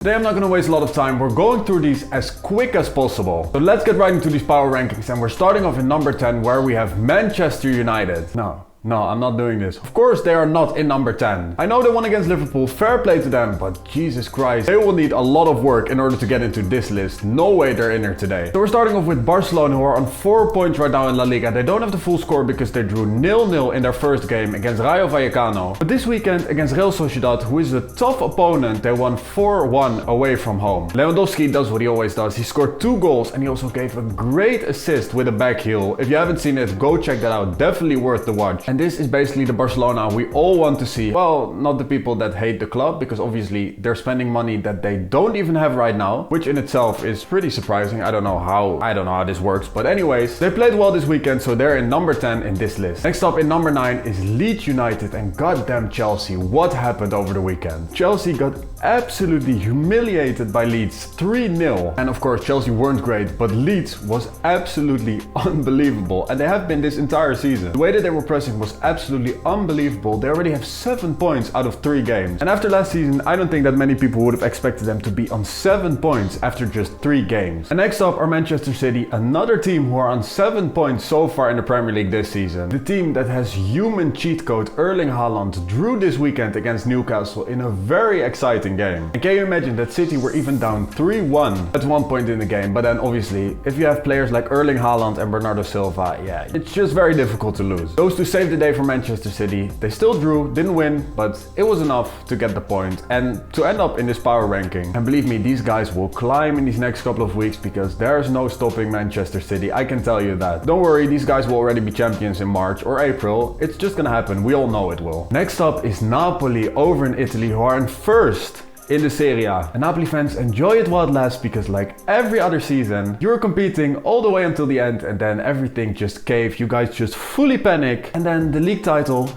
Today I'm not going to waste a lot of time, we're going through these as quick as possible. So let's get right into these power rankings, and we're starting off in number 10 where we have Manchester United. No, I'm not doing this. Of course they are not in number 10. I know they won against Liverpool, fair play to them, but Jesus Christ, they will need a lot of work in order to get into this list. No way they're in here today. So we're starting off with Barcelona, who are on 4 points right now in La Liga. They don't have the full score because they drew 0-0 in their first game against Rayo Vallecano. But this weekend against Real Sociedad, who is a tough opponent, they won 4-1 away from home. Lewandowski does what he always does. He scored 2 goals and he also gave a great assist with a back heel. If you haven't seen it, go check that out. Definitely worth the watch. And this is basically the Barcelona we all want to see. Well, not the people that hate the club, because obviously they're spending money that they don't even have right now, which in itself is pretty surprising. I don't know how this works, but anyways, they played well this weekend, so they're in number 10 in this list. Next up in number 9 is Leeds United, and goddamn Chelsea, what happened over the weekend? Chelsea got absolutely humiliated by Leeds 3-0, and of course Chelsea weren't great, but Leeds was absolutely unbelievable, and they have been this entire season. The way that they were pressing was absolutely unbelievable. They already have 7 points out of 3 games, and after last season I don't think that many people would have expected them to be on 7 points after just 3 games. And next up are Manchester City, another team who are on 7 points so far in the Premier League this season. The team that has human cheat code Erling Haaland drew this weekend against Newcastle in a very exciting game. And can you imagine that City were even down 3-1 at one point in the game, but then obviously if you have players like Erling Haaland and Bernardo Silva, yeah, it's just very difficult to lose. Those two saved the day for Manchester City. They still drew, didn't win, but it was enough to get the point and to end up in this power ranking. And believe me, these guys will climb in these next couple of weeks because there's no stopping Manchester City, I can tell you that. Don't worry, these guys will already be champions in March or April. It's just gonna happen, we all know it will. Next up is Napoli over in Italy, who are in first in the Serie A. And Napoli fans, enjoy it while it lasts, because like every other season, you're competing all the way until the end and then everything just caves. You guys just fully panic and then the league title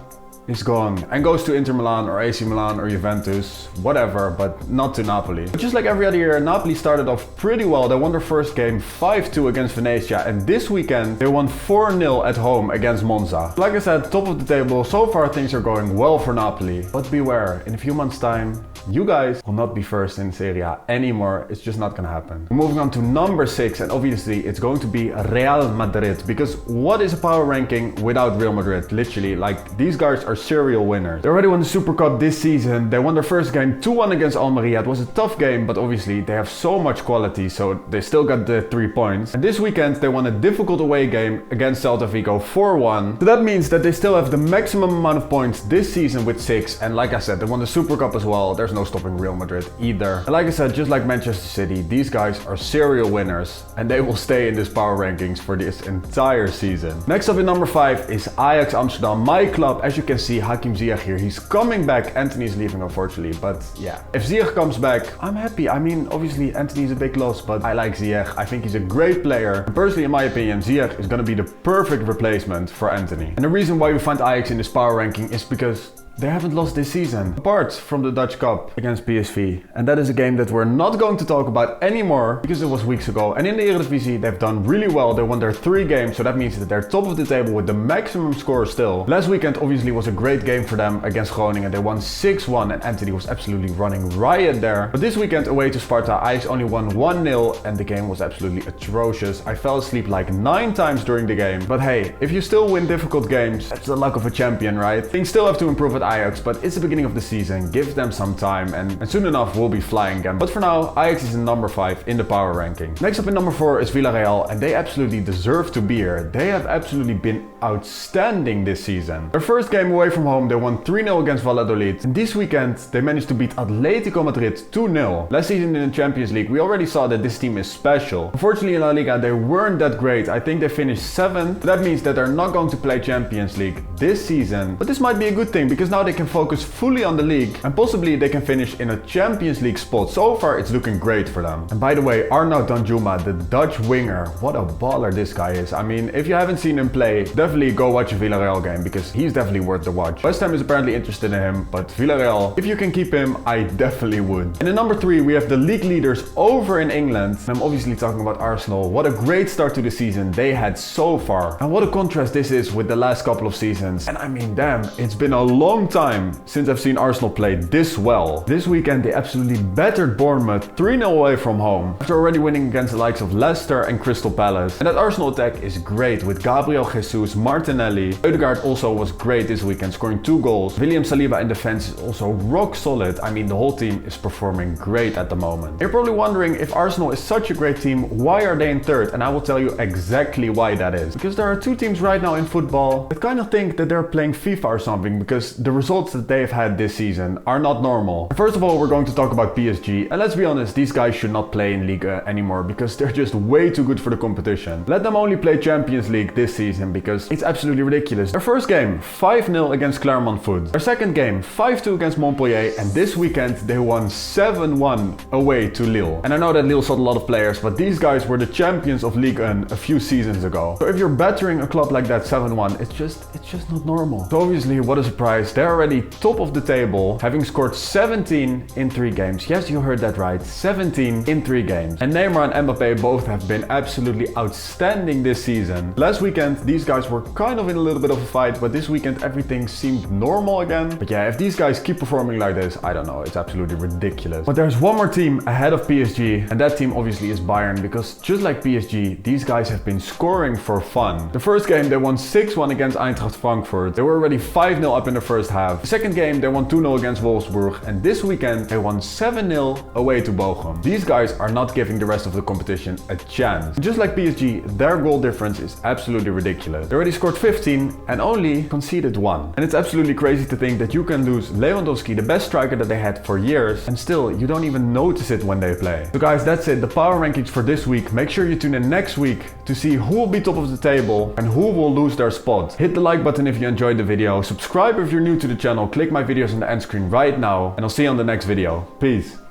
is gone and goes to Inter Milan or AC Milan or Juventus, whatever, but not to Napoli. But just like every other year, Napoli started off pretty well. They won their first game 5-2 against Venezia, and this weekend they won 4-0 at home against Monza. Like I said, top of the table, so far things are going well for Napoli. But beware, in a few months time, you guys will not be first in Serie A anymore. It's just not gonna happen. We're moving on to number 6, and obviously it's going to be Real Madrid, because what is a power ranking without Real Madrid? Literally, like, these guys are serial winners. They already won the Super Cup this season. They won their first game 2-1 against Almeria. It was a tough game, but obviously they have so much quality, so they still got the 3 points. And this weekend they won a difficult away game against Celta Vigo 4-1. So that means that they still have the maximum amount of points this season with 6. And like I said, they won the Super Cup as well. There's no stopping Real Madrid either. And like I said, just like Manchester City, these guys are serial winners and they will stay in this power rankings for this entire season. Next up in number 5 is Iex Amsterdam, my club. As you can see, Hakim Ziyech here, he's coming back. Anthony is leaving unfortunately, but yeah, if Ziyech comes back, I'm happy. I mean, obviously Anthony is a big loss, but I like Ziyech. I think he's a great player. And personally, in my opinion, Ziyech is going to be the perfect replacement for Anthony. And the reason why we find Ajax in this power ranking is because they haven't lost this season, apart from the Dutch Cup against PSV. And that is a game that we're not going to talk about anymore because it was weeks ago. And in the Eredivisie, they've done really well. They won their 3 games, so that means that they're top of the table with the maximum score still. Last weekend obviously was a great game for them against Groningen. They won 6-1 and Anthony was absolutely running riot there. But this weekend away to Sparta, Ajax only won 1-0 and the game was absolutely atrocious. I fell asleep like 9 times during the game. But hey, if you still win difficult games, that's the luck of a champion, right? Things still have to improve at Ajax, but it's the beginning of the season. Give them some time and soon enough we'll be flying again. But for now, Ajax is in number 5 in the power ranking. Next up in number 4 is Villarreal, and they absolutely deserve to be here. They have absolutely been outstanding this season. Their first game away from home, they won 3-0 against Valladolid. And this weekend, they managed to beat Atletico Madrid 2-0. Last season in the Champions League, we already saw that this team is special. Unfortunately in La Liga, they weren't that great. I think they finished 7th. That means that they're not going to play Champions League this season. But this might be a good thing, because now they can focus fully on the league and possibly they can finish in a Champions League spot. So far it's looking great for them. And by the way, Arnaud Danjuma, the Dutch winger, what a baller this guy is. I mean, if you haven't seen him play, definitely go watch a Villarreal game because he's definitely worth the watch. West Ham is apparently interested in him, but Villarreal, if you can keep him, I definitely would. And in number 3 we have the league leaders over in England. And I'm obviously talking about Arsenal. What a great start to the season they had so far. And what a contrast this is with the last couple of seasons. And I mean, damn, it's been a long long time since I've seen Arsenal play this well. This weekend they absolutely battered Bournemouth 3-0 away from home, after already winning against the likes of Leicester and Crystal Palace. And that Arsenal attack is great with Gabriel Jesus, Martinelli. Ødegaard also was great this weekend, scoring 2 goals. William Saliba in defense is also rock solid. I mean, the whole team is performing great at the moment. You're probably wondering, if Arsenal is such a great team, why are they in third? And I will tell you exactly why that is. Because there are 2 teams right now in football that kind of think that they're playing FIFA or something, because the results that they've had this season are not normal. First of all, we're going to talk about PSG, and let's be honest, these guys should not play in Ligue 1 anymore because they're just way too good for the competition. Let them only play Champions League this season because it's absolutely ridiculous. Their first game, 5-0 against Clermont Foot. Their second game, 5-2 against Montpellier, and this weekend they won 7-1 away to Lille. And I know that Lille sold a lot of players, but these guys were the champions of Ligue 1 a few seasons ago. So if you're battering a club like that 7-1, it's just not normal. So obviously, what a surprise, they're already top of the table, having scored 17 in 3 games. Yes, you heard that right, 17 in 3 games. And Neymar and Mbappe both have been absolutely outstanding this season. Last weekend, these guys were kind of in a little bit of a fight, but this weekend everything seemed normal again. But yeah, if these guys keep performing like this, I don't know, it's absolutely ridiculous. But there's one more team ahead of PSG, and that team obviously is Bayern, because just like PSG, these guys have been scoring for fun. The first game, they won 6-1 against Eintracht Frankfurt. They were already 5-0 up in the first half. The second game, they won 2-0 against Wolfsburg, and this weekend they won 7-0 away to Bochum. These guys are not giving the rest of the competition a chance. Just like PSG, their goal difference is absolutely ridiculous. They already scored 15 and only conceded 1. And it's absolutely crazy to think that you can lose Lewandowski, the best striker that they had for years, and still you don't even notice it when they play. So guys, that's it, the power rankings for this week. Make sure you tune in next week to see who will be top of the table and who will lose their spot. Hit the like button if you enjoyed the video, subscribe if you're new to the channel, click my videos on the end screen right now, and I'll see you on the next video. Peace.